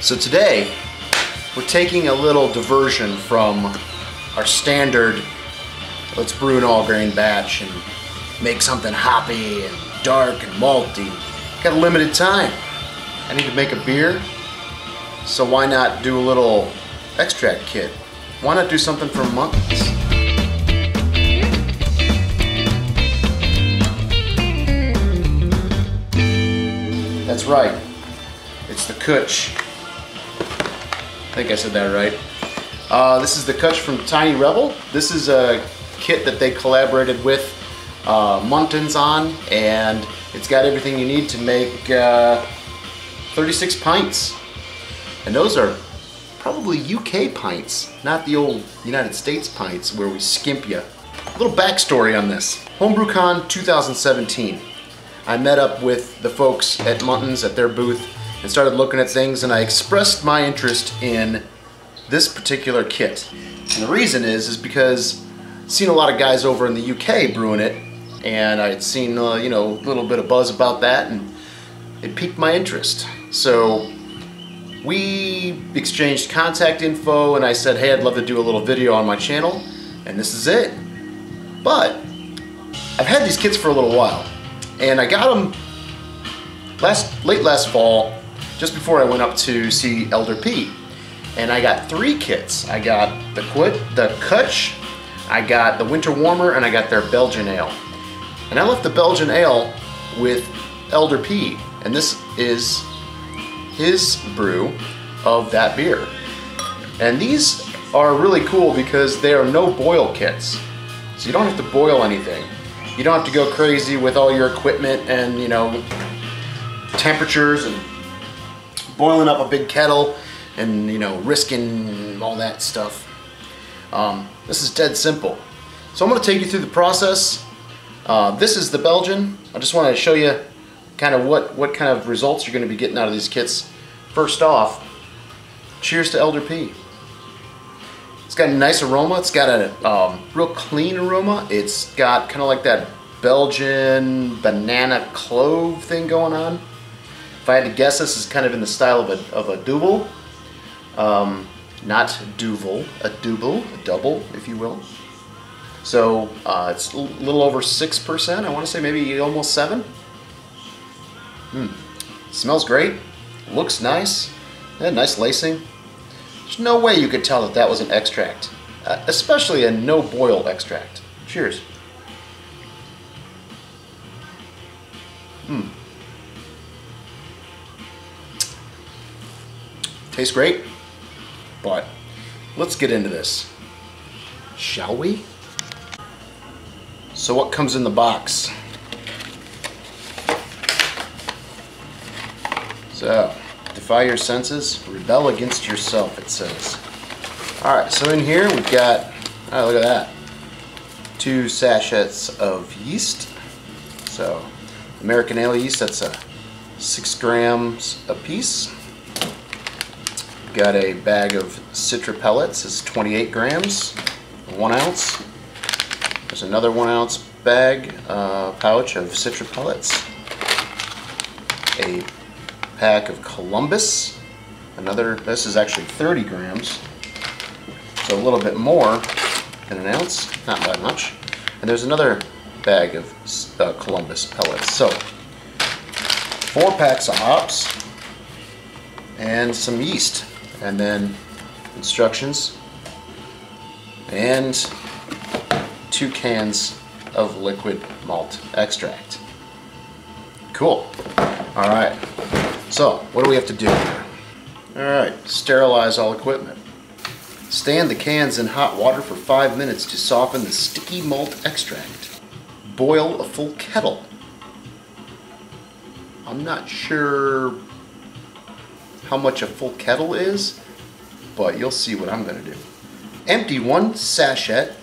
So today, we're taking a little diversion from our standard, let's brew an all-grain batch and make something hoppy and dark and malty. Got a limited time. I need to make a beer, so why not do a little extract kit? Why not do something from Munton's? That's right, it's the CWTCH. I think I said that right. This is the CWTCH from Tiny Rebel. This is a kit that they collaborated with Munton's on, and it's got everything you need to make 36 pints. And those are probably UK pints, not the old United States pints where we skimp you. A little backstory on this. HomebrewCon 2017. I met up with the folks at Munton's at their booth and started looking at things, and I expressed my interest in this particular kit. And the reason is because I've seen a lot of guys over in the UK brewing it, and I had seen you know, a little bit of buzz about that, and it piqued my interest. So we exchanged contact info, and I said, hey, I'd love to do a little video on my channel, and this is it. But I've had these kits for a little while, and I got them late last fall, just before I went up to see Elder Pete. And I got 3 kits. I got the CWTCH, I got the Winter Warmer, and I got their Belgian Ale. And I left the Belgian Ale with Elder Pete, and this is his brew of that beer. And these are really cool because they are no boil kits. So you don't have to boil anything. You don't have to go crazy with all your equipment and, you know, temperatures and boiling up a big kettle and, you know, risking all that stuff. This is dead simple. So I'm going to take you through the process. This is the Belgian. I just want to show you kind of what kind of results you're going to be getting out of these kits. First off, cheers to Elder P. It's got a nice aroma. It's got a real clean aroma. It's got kind of like that Belgian banana clove thing going on. If I had to guess, this is kind of in the style of a double. Not duvel, a double, a double, if you will. So it's a little over 6%. I want to say maybe almost 7. Smells great. Looks nice. Yeah, nice lacing. There's no way you could tell that that was an extract, especially a no boil extract. Cheers. Tastes great, but let's get into this, shall we? So what comes in the box? So, defy your senses, rebel against yourself, it says. Alright, so in here we've got, oh, look at that, 2 sachets of yeast. So, American ale yeast, that's 6 grams a piece. Got a bag of Citra pellets, it's 28 grams, 1 ounce. There's another 1 ounce bag, pouch of Citra pellets. A pack of Columbus, this is actually 30 grams, so a little bit more than an ounce, not that much. And there's another bag of Columbus pellets. So 4 packs of hops and some yeast. And then instructions and 2 cans of liquid malt extract. Cool. Alright, so what do we have to do here? Alright, sterilize all equipment. Stand the cans in hot water for 5 minutes to soften the sticky malt extract. Boil a full kettle. I'm not sure how much a full kettle is, but you'll see what I'm going to do. Empty 1 sachet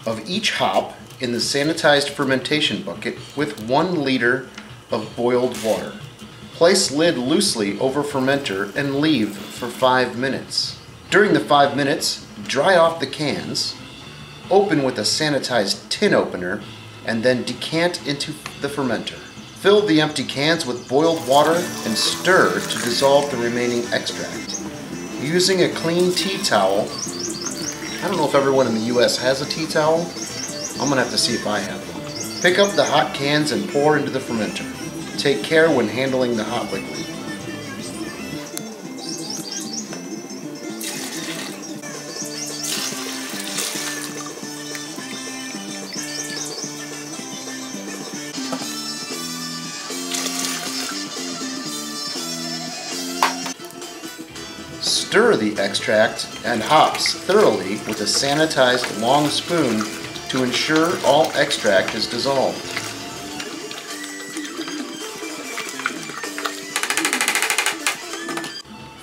of each hop in the sanitized fermentation bucket with 1 liter of boiled water. Place lid loosely over fermenter and leave for 5 minutes. During the 5 minutes, dry off the cans, open with a sanitized tin opener, and then decant into the fermenter. Fill the empty cans with boiled water and stir to dissolve the remaining extract. Using a clean tea towel, I don't know if everyone in the US has a tea towel. I'm gonna have to see if I have one. Pick up the hot cans and pour into the fermenter. Take care when handling the hot liquid. Stir the extract and hops thoroughly with a sanitized long spoon to ensure all extract is dissolved.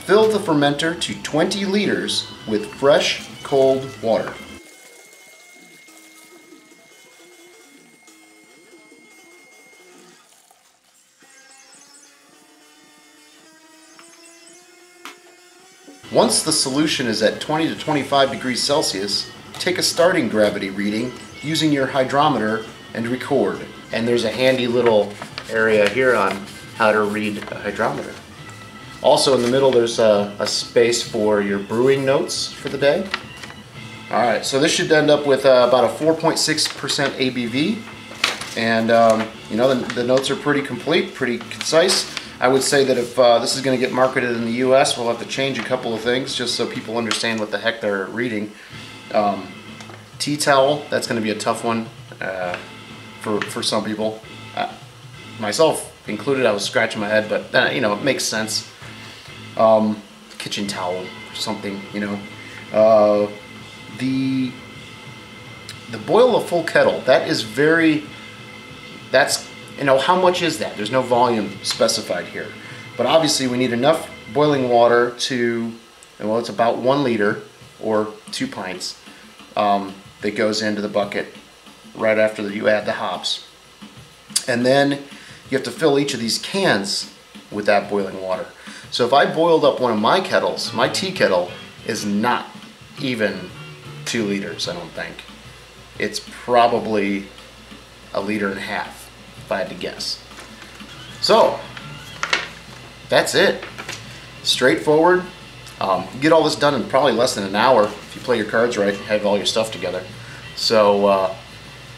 Fill the fermenter to 20 liters with fresh, cold water. Once the solution is at 20 to 25 degrees Celsius, take a starting gravity reading using your hydrometer and record. And there's a handy little area here on how to read a hydrometer. Also in the middle there's a space for your brewing notes for the day. Alright, so this should end up with about a 4.6% ABV. And you know, the notes are pretty complete, pretty concise. I would say that if this is going to get marketed in the US, we'll have to change a couple of things just so people understand what the heck they're reading. Tea towel, that's going to be a tough one for some people. Myself included, I was scratching my head, but you know, it makes sense. Kitchen towel or something, you know. The boil a full kettle, that is that's, you know, how much is that? There's no volume specified here. But obviously we need enough boiling water to, well, it's about 1 liter or 2 pints that goes into the bucket right after you add the hops. And then you have to fill each of these cans with that boiling water. So if I boiled up one of my kettles, my tea kettle is not even 2 liters, I don't think. It's probably 1.5 liters, if I had to guess. So that's it. Straightforward. You get all this done in probably less than an hour if you play your cards right and have all your stuff together. So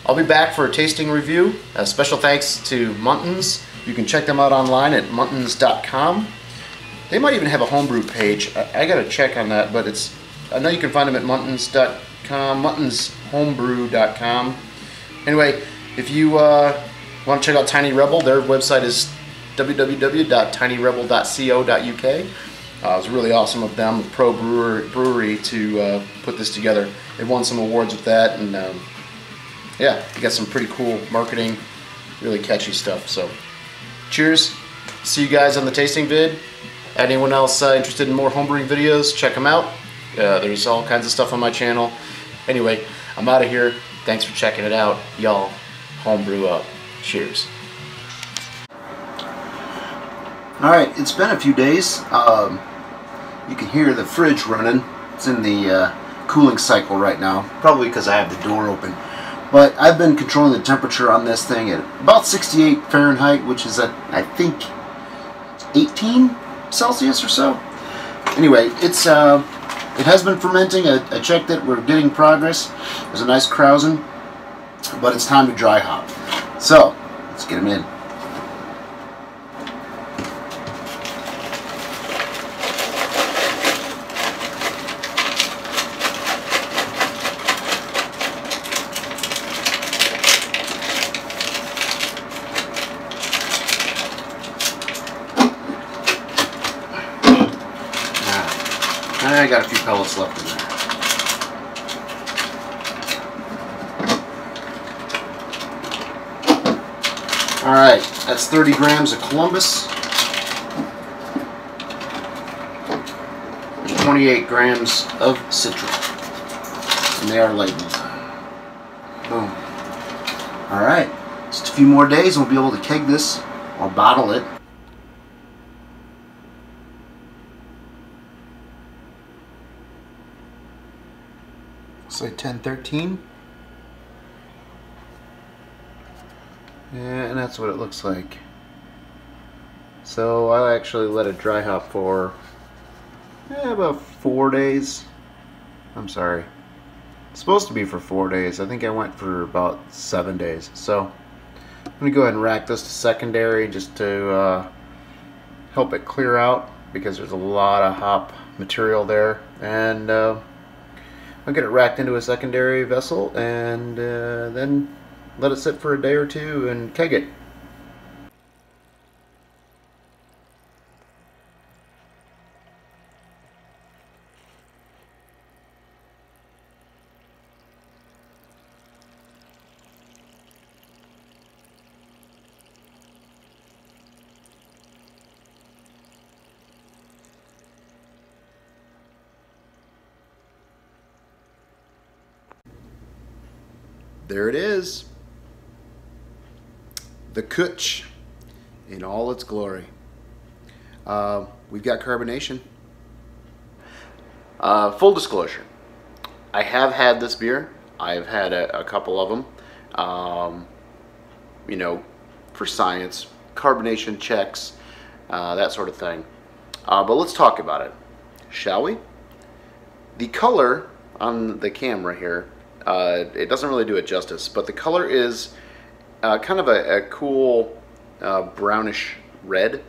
I'll be back for a tasting review. Special thanks to Munton's. You can check them out online at muntons.com. They might even have a homebrew page. I gotta check on that, but I know you can find them at muntons.com, muntonshomebrew.com. Anyway, if you want to check out Tiny Rebel, their website is www.tinyrebel.co.uk. It was really awesome of them, a pro brewery, to put this together. They won some awards with that, and yeah, they got some pretty cool marketing, really catchy stuff. So, cheers. See you guys on the tasting vid. Anyone else interested in more homebrewing videos, check them out. There's all kinds of stuff on my channel. Anyway, I'm out of here. Thanks for checking it out. Y'all, homebrew up. Cheers. Alright, it's been a few days. You can hear the fridge running. It's in the cooling cycle right now, probably because I have the door open. But I've been controlling the temperature on this thing at about 68 Fahrenheit, which is at, I think, 18 Celsius or so. Anyway, it has been fermenting. I checked it. We're getting progress. There's a nice krausen, but it's time to dry hop. So, let's get them in. I got a few pellets left in there. Alright, that's 30 grams of Columbus and 28 grams of Citra. And they are labeled. Boom. Alright, just a few more days and we'll be able to keg this or bottle it. Say 1013. Yeah, and that's what it looks like. So I actually let it dry hop for about 4 days. I'm sorry. It's supposed to be for 4 days. I think I went for about 7 days. So I'm going to go ahead and rack this to secondary just to help it clear out, because there's a lot of hop material there. And I'll get it racked into a secondary vessel and then let it sit for a day or two and keg it. There it is, the CWTCH in all its glory. We've got carbonation. Full disclosure, I have had this beer. I've had a couple of them. You know, for science, carbonation checks, that sort of thing. But let's talk about it, shall we? The color on the camera here, it doesn't really do it justice, but the color is kind of a cool brownish red.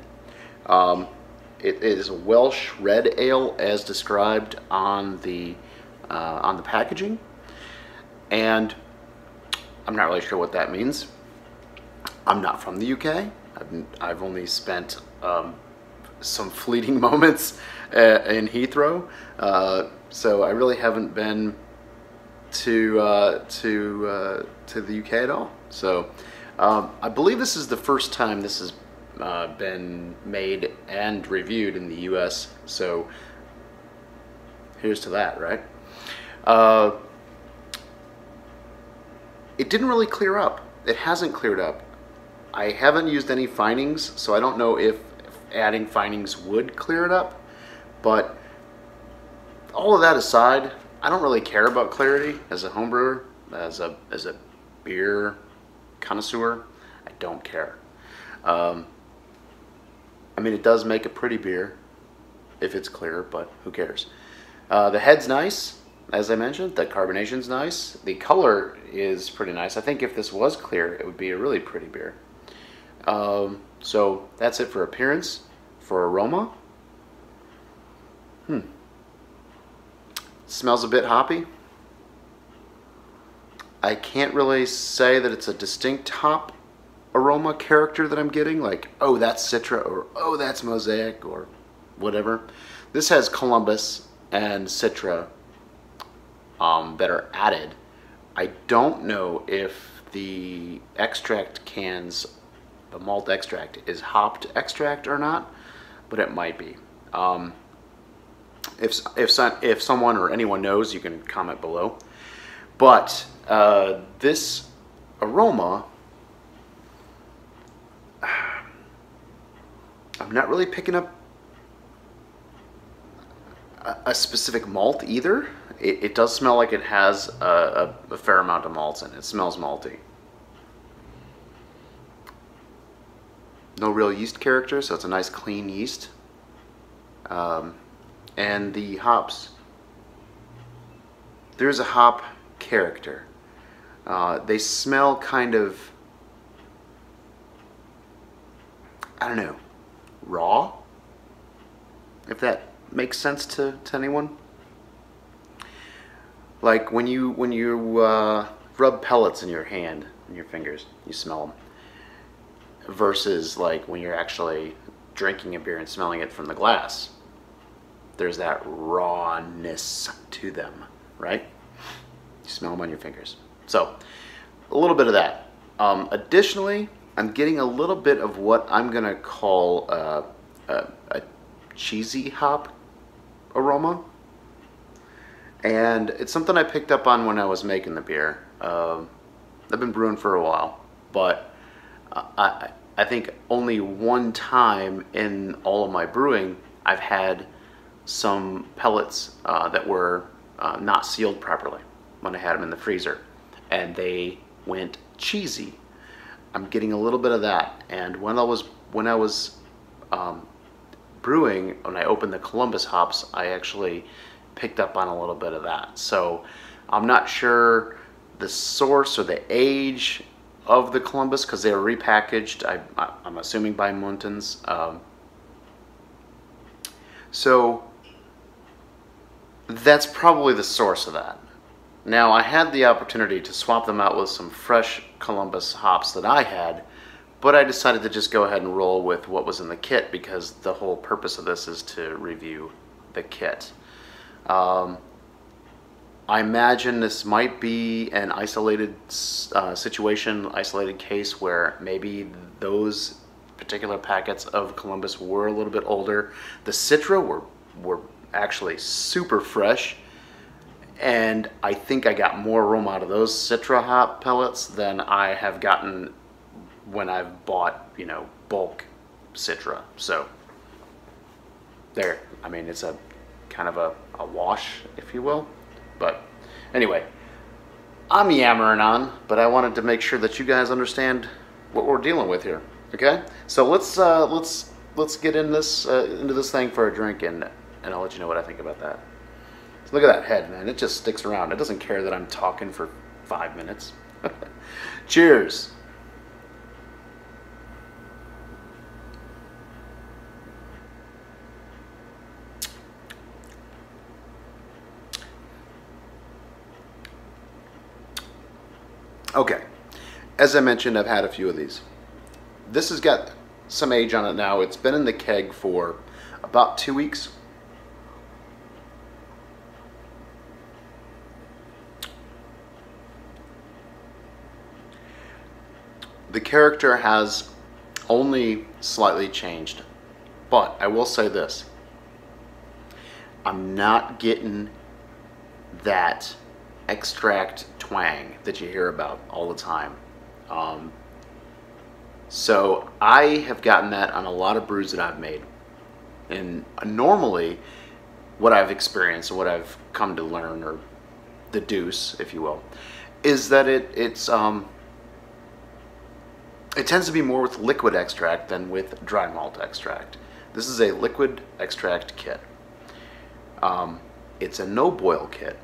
It is a Welsh Red Ale as described on the packaging, and I'm not really sure what that means. I'm not from the UK. I've only spent some fleeting moments in Heathrow, so I really haven't been to the UK at all. So I believe this is the first time this has been made and reviewed in the US. So here's to that, right? It didn't really clear up. It hasn't cleared up. I haven't used any finings, so I don't know if adding finings would clear it up. But all of that aside, I don't really care about clarity as a homebrewer, as a beer connoisseur. I don't care. I mean, it does make a pretty beer if it's clear, but who cares? The head's nice, as I mentioned. The carbonation's nice. The color is pretty nice. I think if this was clear, it would be a really pretty beer. So that's it for appearance. For aroma, smells a bit hoppy. I can't really say that it's a distinct hop aroma character that I'm getting, like, oh, that's Citra, or oh, that's Mosaic, or whatever. This has Columbus and Citra that are added. I don't know if the extract cans, the malt extract, is hopped extract or not, but it might be. If someone or anyone knows, you can comment below. But this aroma, I'm not really picking up a specific malt either. It does smell like it has a fair amount of malts in it. It smells malty. No real yeast character, so it's a nice clean yeast. And the hops, there's a hop character. They smell kind of, I don't know, raw, if that makes sense to anyone. Like when you rub pellets in your hand, in your fingers, you smell them, versus like when you're actually drinking a beer and smelling it from the glass. There's that rawness to them, right? You smell them on your fingers. So a little bit of that. Additionally, I'm getting a little bit of what I'm gonna call a cheesy hop aroma. And it's something I picked up on when I was making the beer. I've been brewing for a while, but I think only one time in all of my brewing I've had some pellets that were not sealed properly when I had them in the freezer, and they went cheesy. I'm getting a little bit of that, and when I was brewing, when I opened the Columbus hops, I actually picked up on a little bit of that. So I'm not sure the source or the age of the Columbus, because they were repackaged, I'm assuming by Munton's. So that's probably the source of that. Now, I had the opportunity to swap them out with some fresh Columbus hops that I had, but I decided to just go ahead and roll with what was in the kit, because the whole purpose of this is to review the kit. I imagine this might be an isolated situation, isolated case, where maybe those particular packets of Columbus were a little bit older. The Citra were actually super fresh, and I think I got more aroma out of those Citra hop pellets than I have gotten when I've bought, you know, bulk Citra. So there, I mean, it's a kind of a wash, if you will. But anyway, I'm yammering on, but I wanted to make sure that you guys understand what we're dealing with here. Okay, so let's get in this into this thing for a drink, and I'll let you know what I think about that. So look at that head, man. It just sticks around. It doesn't care that I'm talking for 5 minutes. Cheers. Okay, as I mentioned, I've had a few of these. This has got some age on it now. It's been in the keg for about 2 weeks. The character has only slightly changed, but I will say this. I'm not getting that extract twang that you hear about all the time. So I have gotten that on a lot of brews that I've made. And normally what I've experienced, or what I've come to learn, or deduce, if you will, is that it tends to be more with liquid extract than with dry malt extract. This is a liquid extract kit. It's a no-boil kit.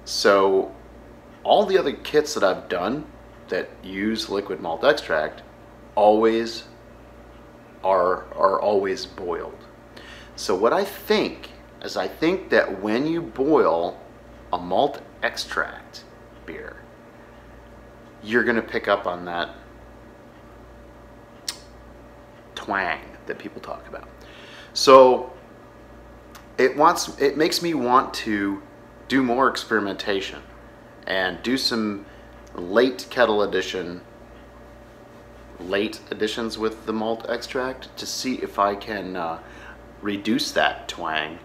So all the other kits that I've done that use liquid malt extract always are always boiled. So what I think is, I think that when you boil a malt extract beer, you're going to pick up on that twang that people talk about. So it makes me want to do more experimentation and do some late additions with the malt extract to see if I can reduce that twang.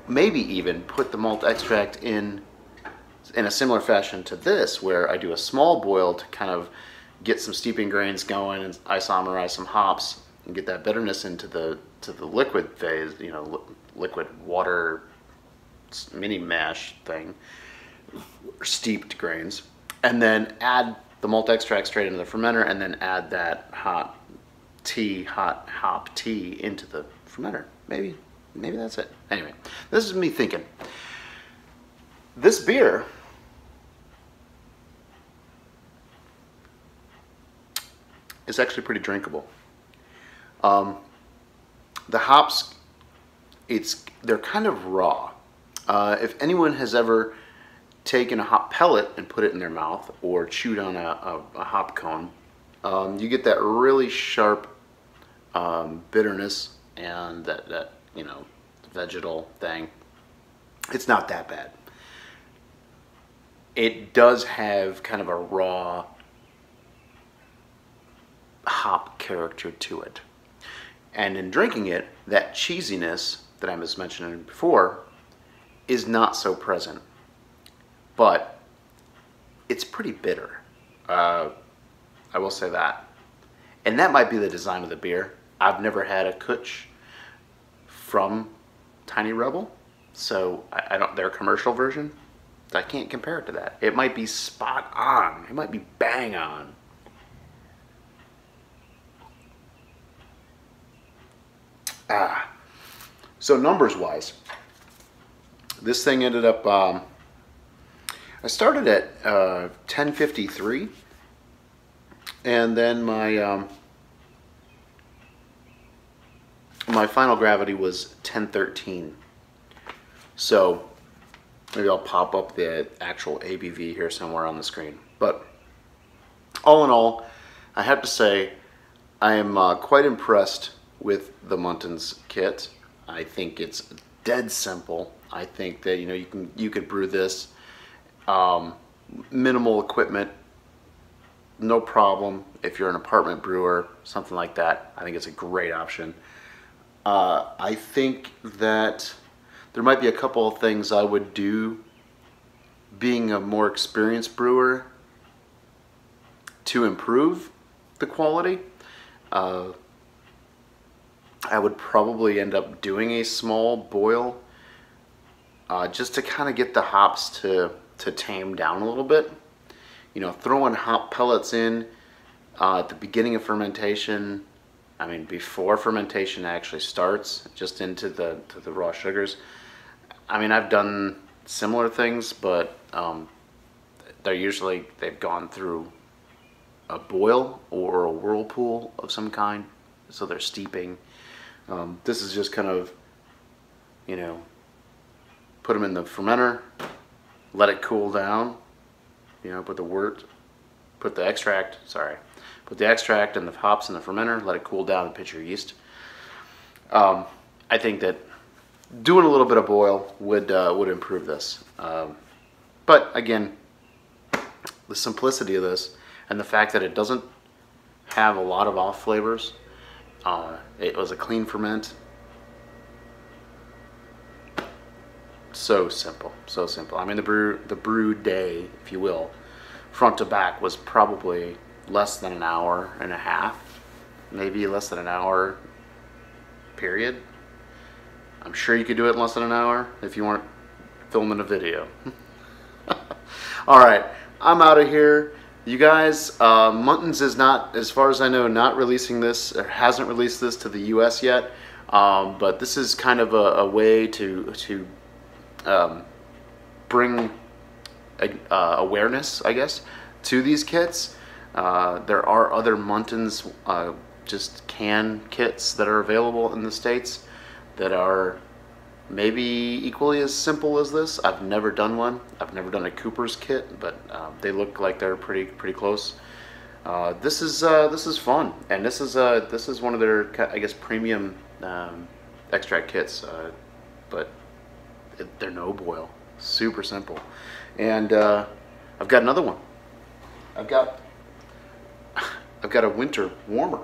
Maybe even put the malt extract in a similar fashion to this, where I do a small boil to kind of get some steeping grains going and isomerize some hops and get that bitterness into the liquid phase, you know, liquid water mini mash thing, steeped grains, and then add the malt extract straight into the fermenter, and then add that hot hop tea into the fermenter. Maybe that's it. Anyway, this is me thinking. This beer is actually pretty drinkable. The hops, they're kind of raw. If anyone has ever taken a hop pellet and put it in their mouth, or chewed on a hop cone, you get that really sharp bitterness and that you know, vegetal thing. It's not that bad. It does have kind of a raw hop character to it. And in drinking it, that cheesiness that I was mentioning before is not so present. But it's pretty bitter. I will say that. And that might be the design of the beer. I've never had a Kutch from Tiny Rebel, so I don't, their commercial version, I can't compare it to that. It might be spot on. It might be bang on. So numbers wise, this thing ended up, I started at 1053, and then my my final gravity was 1013. So maybe I'll pop up the actual ABV here somewhere on the screen. But all in all, I have to say I am quite impressed with the Munton's kit. I think it's dead simple. I think that you could brew this minimal equipment, no problem. If you're an apartment brewer, something like that, I think it's a great option. I think that there might be a couple of things I would do, being a more experienced brewer, to improve the quality. I would probably end up doing a small boil just to kind of get the hops to tame down a little bit. Throwing hop pellets in at the beginning of fermentation, I mean before fermentation actually starts, just into the raw sugars. I mean, I've done similar things, but they've gone through a boil or a whirlpool of some kind, so they're steeping. This is just kind of, put them in the fermenter, let it cool down, put the extract and the hops in the fermenter, let it cool down and pitch your yeast. I think that doing a little bit of boil would improve this. But again, the simplicity of this and the fact that it doesn't have a lot of off flavors, it was a clean ferment. So simple, so simple. I mean, the brew day, if you will, front to back, was probably less than an hour and a half, maybe less than an hour, period. I'm sure you could do it in less than an hour if you weren't filming a video. All right, I'm out of here. You guys, Munton's is not, as far as I know, not releasing this, or hasn't released this to the US yet. But this is kind of a way to bring awareness, I guess, to these kits. There are other Munton's just can kits that are available in the States that are maybe equally as simple as this. I've never done one. I've never done a Cooper's kit, but they look like they're pretty close. This is fun, and this is one of their, I guess, premium extract kits, but they're no boil, super simple. And I've got another one. I've got a winter warmer.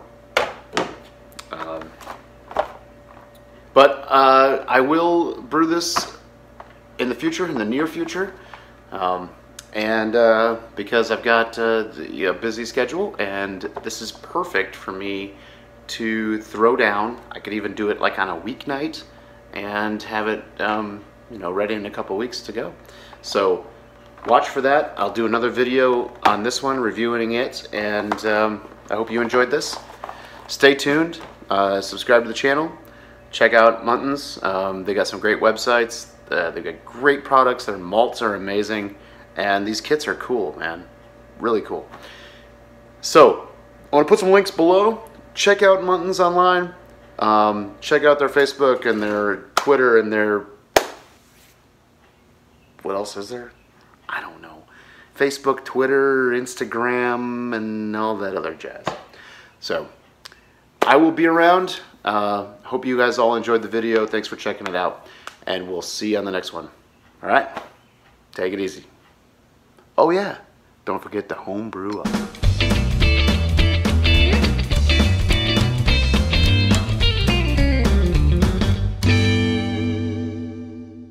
But I will brew this in the future, in the near future, because I've got a busy schedule, and this is perfect for me to throw down. I could even do it like on a weeknight and have it ready in a couple weeks to go. So watch for that. I'll do another video on this one, reviewing it, and I hope you enjoyed this. Stay tuned, subscribe to the channel, check out Munton's. They got some great websites, they got great products, their malts are amazing, and these kits are cool, man, really cool. So I want to put some links below. Check out Munton's online, check out their Facebook and their Twitter and their, what else is there? I don't know. Facebook, Twitter, Instagram, and all that other jazz. So I will be around. Hope you guys all enjoyed the video. Thanks for checking it out, and we'll see you on the next one. All right? Take it easy. Oh yeah, don't forget to home brew up.